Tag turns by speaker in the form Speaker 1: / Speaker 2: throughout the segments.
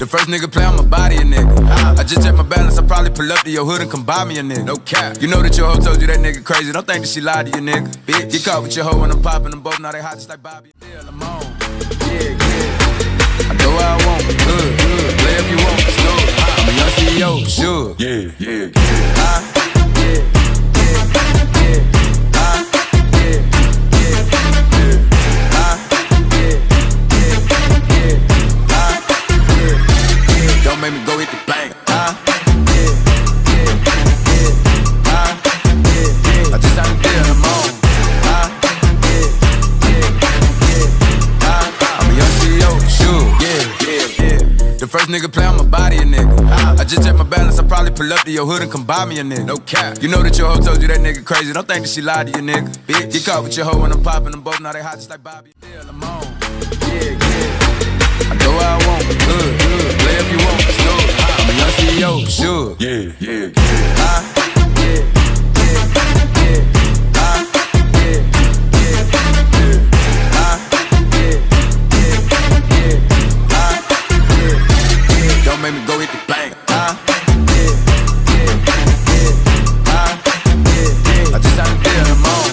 Speaker 1: first nigga play, I'ma body a nigga. I just check my balance, I probably pull up to your hood and come buy me a nigga. No cap. You know that your hoe told you that nigga crazy. Don't think that she lied to you, nigga. Bitch, get caught with your hoe when I'm popping them both. Now they hot just like Bobby. Yeah, I'm on. Yeah. I go where I want. Good. Play if you want. Slow. I'm a young CEO. Sure. Yeah. Don't make me go hit the bank. I just had a deal, I'm on. I'm a young CEO, sure. Yeah. The first nigga play, I'ma body a nigga. I just check my balance, I probably pull up to your hood and come buy me a nigga. No cap. You know that your hoe told you that nigga crazy. Don't think that she lied to you, nigga. Bitch, get caught with your hoe when I'm popping them both. Now they hot just like Bobby. Yeah, I'm on. Yeah. I go where I want. Good. Play if you want. Slow. I'm a young CEO, sure. Yeah. Don't make me go hit the bank. I just had a deal, I'm on.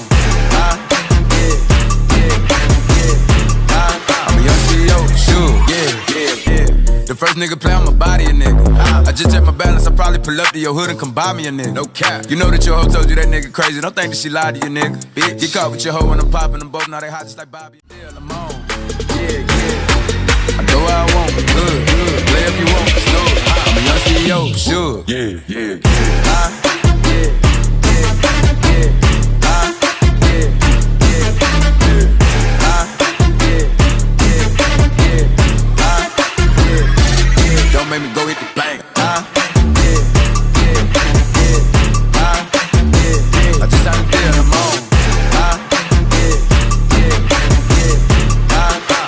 Speaker 1: I'm a young CEO, sure. Yeah. The first nigga play, I'ma body a nigga. I just check my balance, I probably pull up to your hood and come buy me a nigga. No cap. You know that your hoe told you that nigga crazy. Don't think that she lied to you, nigga. Bitch, get caught with your hoe when I'm popping them both. Now they hot just like Bobby. Yeah, I'm on. Yeah. I go where I want. Good. Play if you want. Slow. I'm a young CEO, sure. Yeah. Don't make me go hit the bank. I just had a deal, I'm on.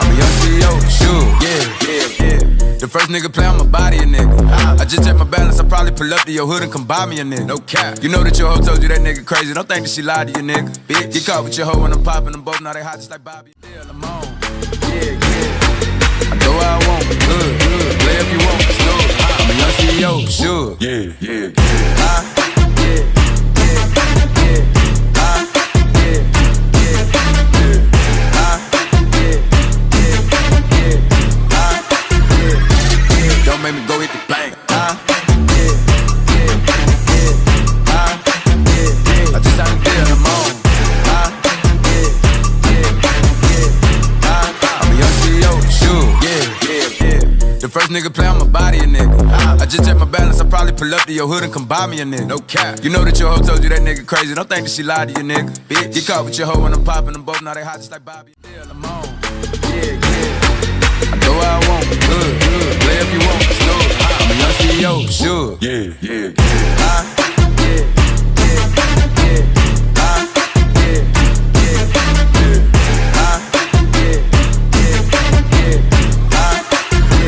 Speaker 1: I'm a young CEO, sure. Yeah. The first nigga play, I'ma body a nigga. I just check my balance, I probably pull up to your hood and come buy me a nigga. No cap. You know that your hoe told you that nigga crazy. Don't think that she lied to you, nigga. Bitch, get caught with your hoe when I'm popping them both. Now they hot just like Bobby. Yeah, I'm on. Yeah. I go where I want. Good. Play if you want. Slow. I'm a young CEO, sure. Yeah. Don't make me go hit the bank. I just had a deal, I'm on. I'm a young CEO, sure. Yeah. The first nigga play, I'ma body a nigga. I just check my balance, I probably pull up to your hood and come buy me a nigga. No cap. You know that your hoe told you that nigga crazy. Don't think that she lied to you, nigga. Bitch, get caught with your hoe when I'm popping them both. Now they hot just like Bobby. Yeah, I'm on. Yeah.